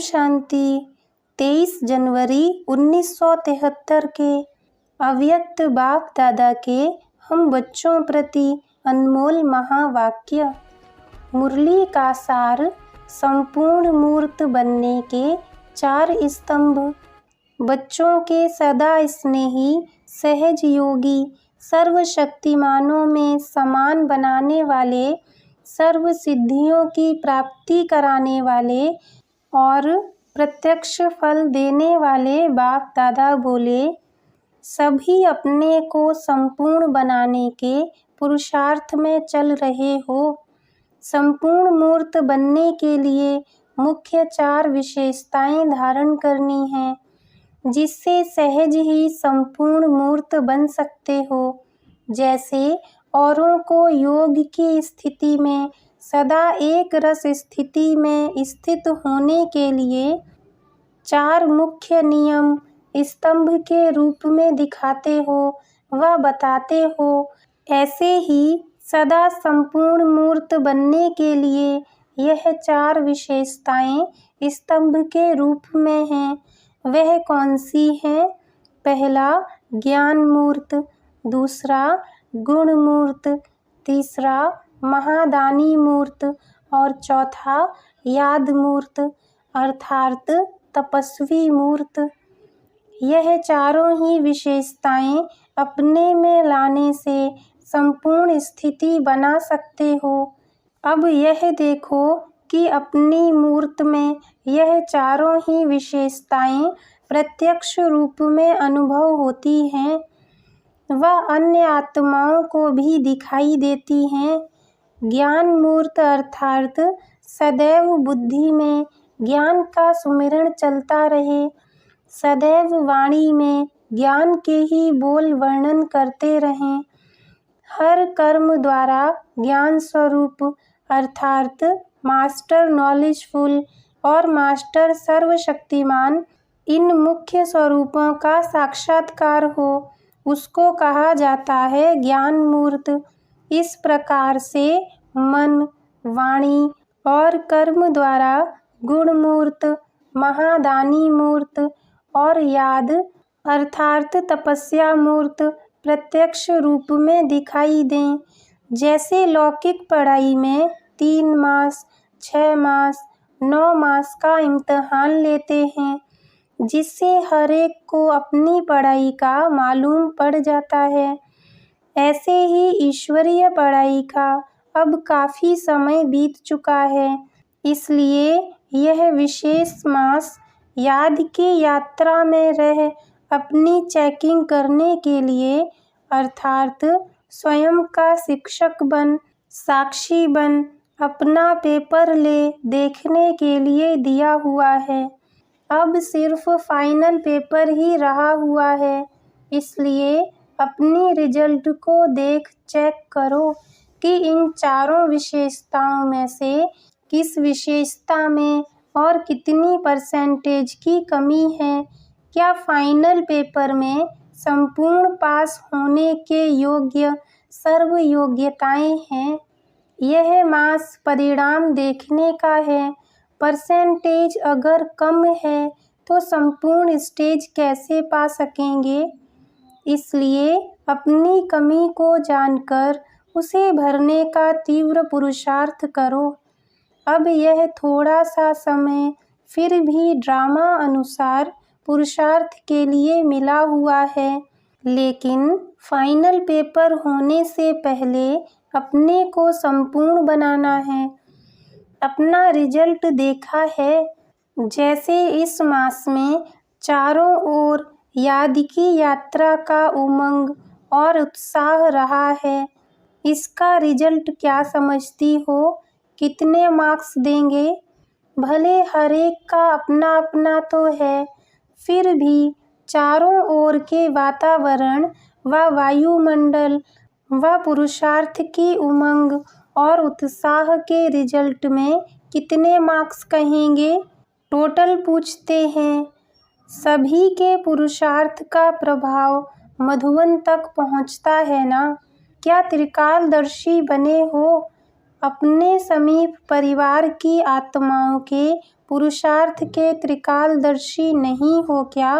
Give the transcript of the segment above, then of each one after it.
शांति। 23 जनवरी 1973 के अव्यक्त बाप दादा के हम बच्चों प्रति अनमोल महावाक्य। मुरली का सार, संपूर्ण मूर्त बनने के 4 स्तंभ। बच्चों के सदा स्नेही, सहज योगी, सर्वशक्तिमानों में समान बनाने वाले, सर्व सिद्धियों की प्राप्ति कराने वाले और प्रत्यक्ष फल देने वाले बाप दादा बोले, सभी अपने को संपूर्ण बनाने के पुरुषार्थ में चल रहे हो। संपूर्ण मूर्त बनने के लिए मुख्य 4 विशेषताएं धारण करनी हैं, जिससे सहज ही संपूर्ण मूर्त बन सकते हो। जैसे औरों को योग की स्थिति में सदा एक रस स्थिति में स्थित होने के लिए 4 मुख्य नियम स्तंभ के रूप में दिखाते हो व बताते हो, ऐसे ही सदा संपूर्ण मूर्त बनने के लिए यह 4 विशेषताएं स्तंभ के रूप में हैं। वह कौन सी हैं? पहला ज्ञान मूर्त, दूसरा गुण मूर्त, तीसरा महादानी मूर्त और चौथा याद मूर्त अर्थात तपस्वी मूर्त। यह चारों ही विशेषताएं अपने में लाने से संपूर्ण स्थिति बना सकते हो। अब यह देखो कि अपनी मूर्त में यह चारों ही विशेषताएं प्रत्यक्ष रूप में अनुभव होती हैं व अन्य आत्माओं को भी दिखाई देती हैं। ज्ञान मूर्त अर्थात सदैव बुद्धि में ज्ञान का सुमिरन चलता रहे, सदैव वाणी में ज्ञान के ही बोल वर्णन करते रहें। हर कर्म द्वारा ज्ञान स्वरूप अर्थात मास्टर नॉलेजफुल और मास्टर सर्वशक्तिमान, इन मुख्य स्वरूपों का साक्षात्कार हो, उसको कहा जाता है ज्ञान मूर्त। इस प्रकार से मन, वाणी और कर्म द्वारा गुण मूर्त, महादानी मूर्त और याद अर्थात तपस्या मूर्त प्रत्यक्ष रूप में दिखाई दें। जैसे लौकिक पढ़ाई में 3 मास, 6 मास, 9 मास का इम्तिहान लेते हैं, जिससे हर एक को अपनी पढ़ाई का मालूम पड़ जाता है, ऐसे ही ईश्वरीय पढ़ाई का अब काफ़ी समय बीत चुका है। इसलिए यह विशेष मास याद की यात्रा में रह अपनी चेकिंग करने के लिए अर्थात स्वयं का शिक्षक बन, साक्षी बन, अपना पेपर ले देखने के लिए दिया हुआ है। अब सिर्फ फाइनल पेपर ही रहा हुआ है, इसलिए अपनी रिजल्ट को देख चेक करो कि इन चारों विशेषताओं में से किस विशेषता में और कितनी परसेंटेज की कमी है। क्या फाइनल पेपर में संपूर्ण पास होने के योग्य सर्व योग्यताएं हैं? यह मास परिणाम देखने का है। परसेंटेज अगर कम है तो संपूर्ण स्टेज कैसे पा सकेंगे? इसलिए अपनी कमी को जानकर उसे भरने का तीव्र पुरुषार्थ करो। अब यह थोड़ा सा समय फिर भी ड्रामा अनुसार पुरुषार्थ के लिए मिला हुआ है, लेकिन फाइनल पेपर होने से पहले अपने को संपूर्ण बनाना है। अपना रिजल्ट देखा है, जैसे इस मास में चारों ओर याद की यात्रा का उमंग और उत्साह रहा है। इसका रिजल्ट क्या समझती हो? कितने मार्क्स देंगे? भले हर एक का अपना अपना तो है, फिर भी चारों ओर के वातावरण व वायुमंडल व पुरुषार्थ की उमंग और उत्साह के रिजल्ट में कितने मार्क्स कहेंगे? टोटल पूछते हैं। सभी के पुरुषार्थ का प्रभाव मधुवन तक पहुंचता है ना? क्या त्रिकालदर्शी बने हो? अपने समीप परिवार की आत्माओं के पुरुषार्थ के त्रिकालदर्शी नहीं हो क्या?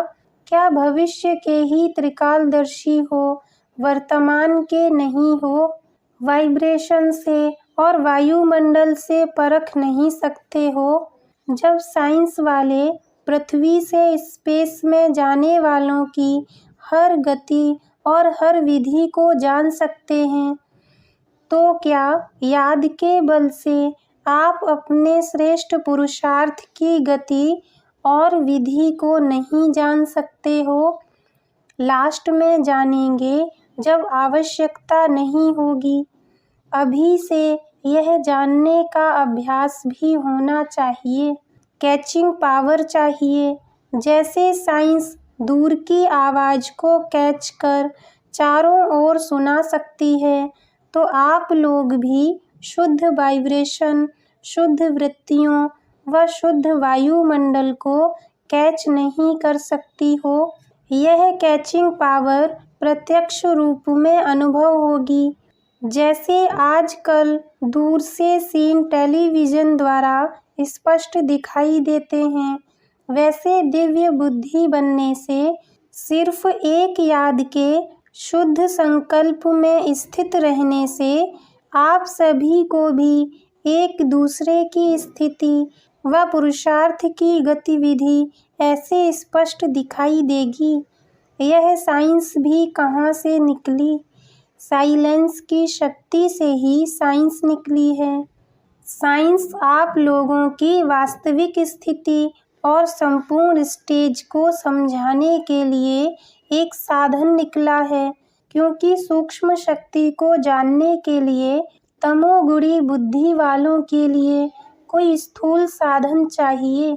क्या भविष्य के ही त्रिकालदर्शी हो, वर्तमान के नहीं हो? वाइब्रेशन से और वायुमंडल से परख नहीं सकते हो? जब साइंस वाले पृथ्वी से स्पेस में जाने वालों की हर गति और हर विधि को जान सकते हैं, तो क्या याद के बल से आप अपने श्रेष्ठ पुरुषार्थ की गति और विधि को नहीं जान सकते हो? लास्ट में जानेंगे जब आवश्यकता नहीं होगी। अभी से यह जानने का अभ्यास भी होना चाहिए। कैचिंग पावर चाहिए। जैसे साइंस दूर की आवाज़ को कैच कर चारों ओर सुना सकती है, तो आप लोग भी शुद्ध वाइब्रेशन, शुद्ध वृत्तियों व शुद्ध वायुमंडल को कैच नहीं कर सकती हो। यह कैचिंग पावर प्रत्यक्ष रूप में अनुभव होगी। जैसे आजकल दूर से सीन टेलीविज़न द्वारा स्पष्ट दिखाई देते हैं, वैसे दिव्य बुद्धि बनने से सिर्फ एक याद के शुद्ध संकल्प में स्थित रहने से आप सभी को भी एक दूसरे की स्थिति व पुरुषार्थ की गतिविधि ऐसे स्पष्ट दिखाई देगी। यह साइंस भी कहाँ से निकली? साइलेंस की शक्ति से ही साइंस निकली है। साइंस आप लोगों की वास्तविक स्थिति और संपूर्ण स्टेज को समझाने के लिए एक साधन निकला है, क्योंकि सूक्ष्म शक्ति को जानने के लिए तमोगुणी बुद्धि वालों के लिए कोई स्थूल साधन चाहिए।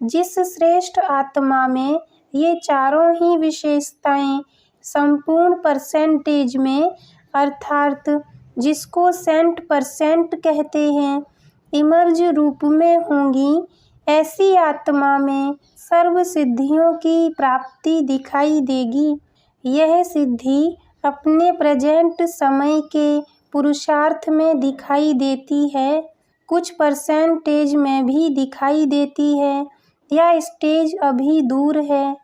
जिस श्रेष्ठ आत्मा में ये चारों ही विशेषताएं संपूर्ण परसेंटेज में, अर्थात जिसको 100% कहते हैं, इमर्ज रूप में होंगी, ऐसी आत्मा में सर्व सिद्धियों की प्राप्ति दिखाई देगी। यह सिद्धि अपने प्रेजेंट समय के पुरुषार्थ में दिखाई देती है, कुछ परसेंटेज में भी दिखाई देती है, या स्टेज अभी दूर है,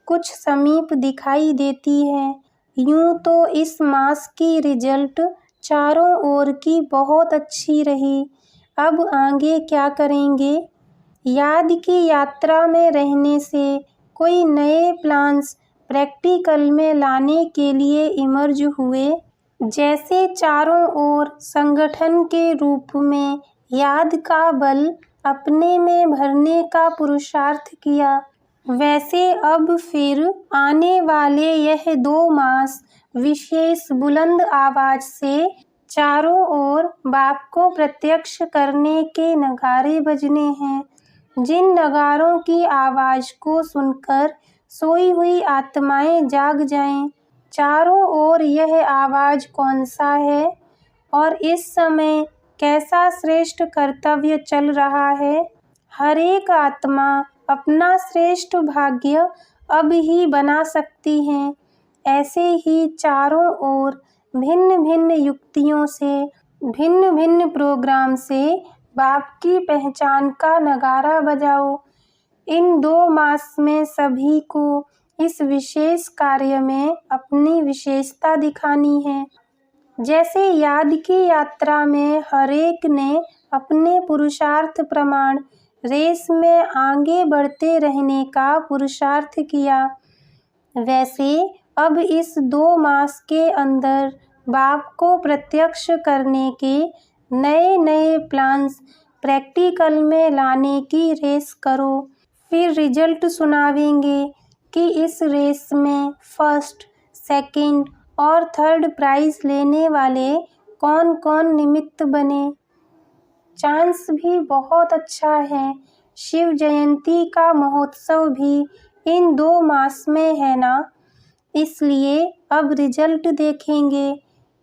कुछ समीप दिखाई देती है। यूं तो इस मास की रिजल्ट चारों ओर की बहुत अच्छी रही। अब आगे क्या करेंगे? याद की यात्रा में रहने से कोई नए प्लान्स प्रैक्टिकल में लाने के लिए इमर्ज हुए। जैसे चारों ओर संगठन के रूप में याद का बल अपने में भरने का पुरुषार्थ किया, वैसे अब फिर आने वाले यह 2 मास विशेष बुलंद आवाज से चारों ओर बाप को प्रत्यक्ष करने के नगारे बजने हैं। जिन नगारों की आवाज को सुनकर सोई हुई आत्माएं जाग जाएं। चारों ओर यह आवाज कौन सा है और इस समय कैसा श्रेष्ठ कर्तव्य चल रहा है? हर एक आत्मा अपना श्रेष्ठ भाग्य अब ही बना सकती हैं। ऐसे ही चारों ओर भिन्न भिन्न युक्तियों से, भिन्न भिन्न प्रोग्राम से बाप की पहचान का नगारा बजाओ। इन 2 मास में सभी को इस विशेष कार्य में अपनी विशेषता दिखानी है। जैसे याद की यात्रा में हर एक ने अपने पुरुषार्थ प्रमाण रेस में आगे बढ़ते रहने का पुरुषार्थ किया, वैसे अब इस 2 मास के अंदर बाप को प्रत्यक्ष करने के नए नए प्लान्स प्रैक्टिकल में लाने की रेस करो। फिर रिजल्ट सुनावेंगे कि इस रेस में फर्स्ट, सेकंड और थर्ड प्राइज लेने वाले कौन कौन निमित्त बने। चांस भी बहुत अच्छा है। शिव जयंती का महोत्सव भी इन 2 मास में है ना, इसलिए अब रिजल्ट देखेंगे।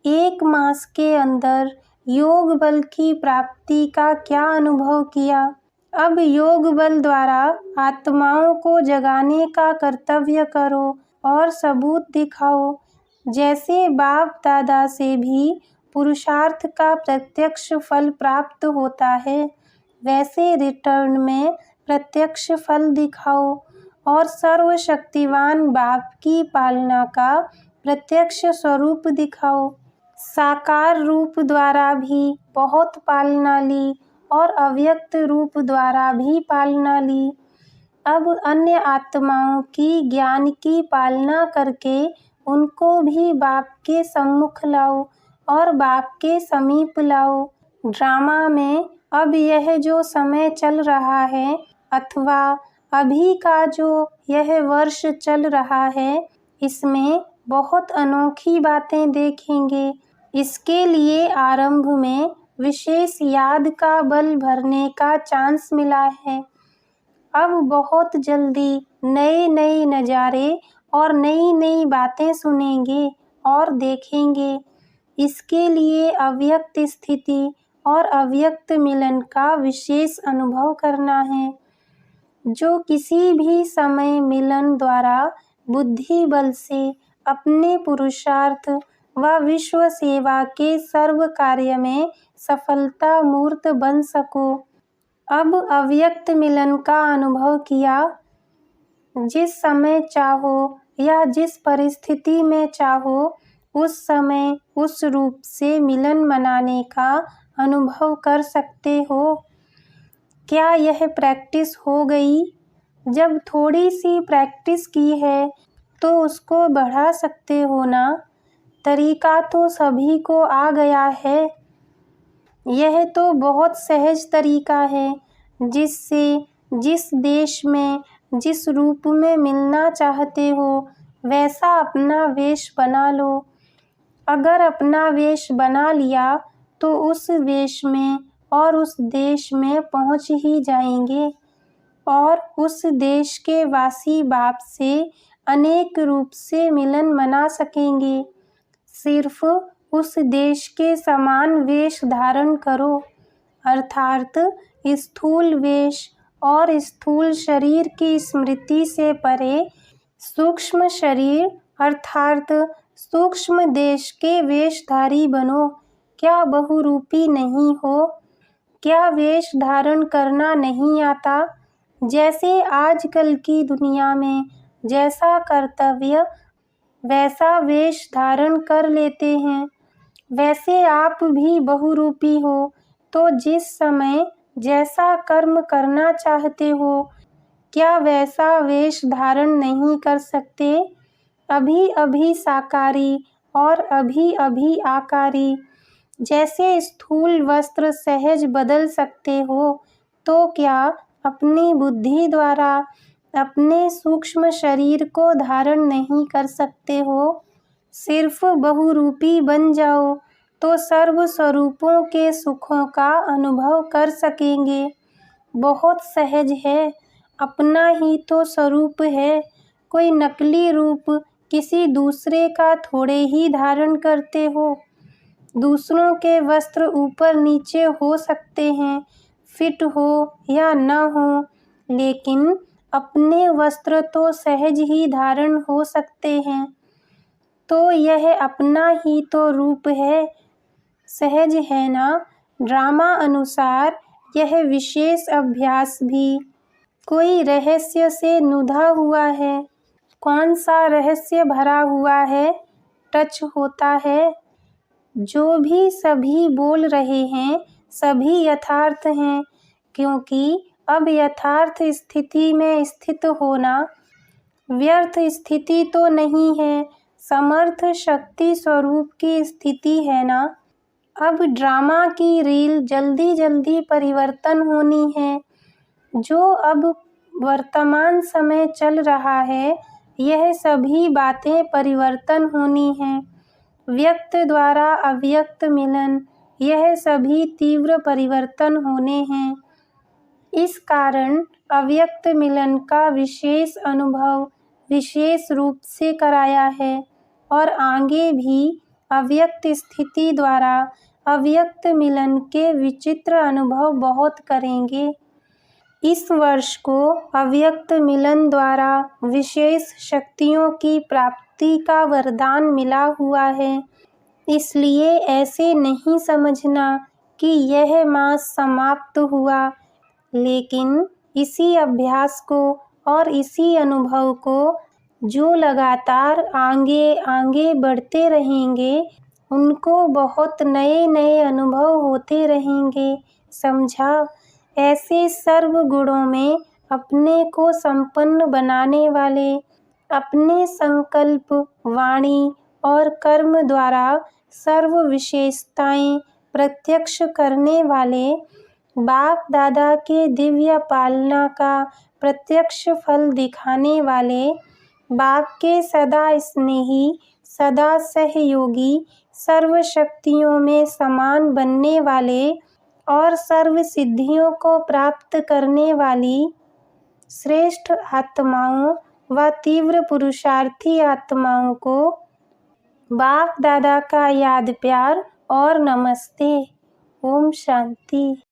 1 मास के अंदर योग बल की प्राप्ति का क्या अनुभव किया। अब योग बल द्वारा आत्माओं को जगाने का कर्तव्य करो और सबूत दिखाओ। जैसे बाप दादा से भी पुरुषार्थ का प्रत्यक्ष फल प्राप्त होता है, वैसे रिटर्न में प्रत्यक्ष फल दिखाओ और सर्वशक्तिवान बाप की पालना का प्रत्यक्ष स्वरूप दिखाओ। साकार रूप द्वारा भी बहुत पालना ली और अव्यक्त रूप द्वारा भी पालना ली। अब अन्य आत्माओं की ज्ञान की पालना करके उनको भी बाप के सम्मुख लाओ और बाप के समीप लाओ। ड्रामा में अब यह जो समय चल रहा है अथवा अभी का जो यह वर्ष चल रहा है, इसमें बहुत अनोखी बातें देखेंगे। इसके लिए आरंभ में विशेष याद का बल भरने का चांस मिला है। अब बहुत जल्दी नए नए नज़ारे और नई नई बातें सुनेंगे और देखेंगे। इसके लिए अव्यक्त स्थिति और अव्यक्त मिलन का विशेष अनुभव करना है। जो किसी भी समय मिलन द्वारा बुद्धि बल से अपने पुरुषार्थ व विश्व सेवा के सर्व कार्य में सफलता मूर्त बन सको। अब अव्यक्त मिलन का अनुभव किया। जिस समय चाहो या जिस परिस्थिति में चाहो उस समय उस रूप से मिलन मनाने का अनुभव कर सकते हो। क्या यह प्रैक्टिस हो गई? जब थोड़ी सी प्रैक्टिस की है तो उसको बढ़ा सकते हो ना। तरीका तो सभी को आ गया है। यह तो बहुत सहज तरीका है जिससे जिस देश में जिस रूप में मिलना चाहते हो वैसा अपना वेश बना लो। अगर अपना वेश बना लिया तो उस वेश में और उस देश में पहुंच ही जाएंगे और उस देश के वासी बाप से अनेक रूप से मिलन मना सकेंगे। सिर्फ उस देश के समान वेश धारण करो, अर्थात स्थूल वेश और स्थूल शरीर की स्मृति से परे सूक्ष्म शरीर अर्थात सूक्ष्म देश के वेशधारी बनो। क्या बहुरूपी नहीं हो? क्या वेश धारण करना नहीं आता? जैसे आजकल की दुनिया में जैसा कर्तव्य वैसा वेश धारण कर लेते हैं, वैसे आप भी बहुरूपी हो तो जिस समय जैसा कर्म करना चाहते हो क्या वैसा वेश धारण नहीं कर सकते? अभी अभी साकारी और अभी अभी आकारी। जैसे स्थूल वस्त्र सहज बदल सकते हो तो क्या अपनी बुद्धि द्वारा अपने सूक्ष्म शरीर को धारण नहीं कर सकते हो? सिर्फ बहुरूपी बन जाओ तो सर्व स्वरूपों के सुखों का अनुभव कर सकेंगे। बहुत सहज है। अपना ही तो स्वरूप है। कोई नकली रूप किसी दूसरे का थोड़े ही धारण करते हो। दूसरों के वस्त्र ऊपर नीचे हो सकते हैं, फिट हो या न हो, लेकिन अपने वस्त्र तो सहज ही धारण हो सकते हैं। तो यह अपना ही तो रूप है, सहज है ना। ड्रामा अनुसार यह विशेष अभ्यास भी कोई रहस्य से नुधा हुआ है। कौन सा रहस्य भरा हुआ है? टच होता है। जो भी सभी बोल रहे हैं सभी यथार्थ हैं, क्योंकि अब यथार्थ स्थिति में स्थित होना व्यर्थ स्थिति तो नहीं है, समर्थ शक्ति स्वरूप की स्थिति है ना। अब ड्रामा की रील जल्दी जल्दी परिवर्तन होनी है। जो अब वर्तमान समय चल रहा है यह सभी बातें परिवर्तन होनी हैं। व्यक्त द्वारा अव्यक्त मिलन, यह सभी तीव्र परिवर्तन होने हैं। इस कारण अव्यक्त मिलन का विशेष अनुभव विशेष रूप से कराया है और आगे भी अव्यक्त स्थिति द्वारा अव्यक्त मिलन के विचित्र अनुभव बहुत करेंगे। इस वर्ष को अव्यक्त मिलन द्वारा विशेष शक्तियों की प्राप्ति का वरदान मिला हुआ है। इसलिए ऐसे नहीं समझना कि यह मास समाप्त हुआ, लेकिन इसी अभ्यास को और इसी अनुभव को जो लगातार आगे आगे बढ़ते रहेंगे, उनको बहुत नए नए अनुभव होते रहेंगे। समझा? ऐसे सर्व गुणों में अपने को संपन्न बनाने वाले, अपने संकल्प, वाणी और कर्म द्वारा सर्व विशेषताएं प्रत्यक्ष करने वाले, बाप दादा के दिव्य पालना का प्रत्यक्ष फल दिखाने वाले, बाप के सदा स्नेही, सदा सहयोगी, सर्व शक्तियों में समान बनने वाले और सर्व सिद्धियों को प्राप्त करने वाली श्रेष्ठ आत्माओं व तीव्र पुरुषार्थी आत्माओं को बाप दादा का याद प्यार और नमस्ते। ओम शांति।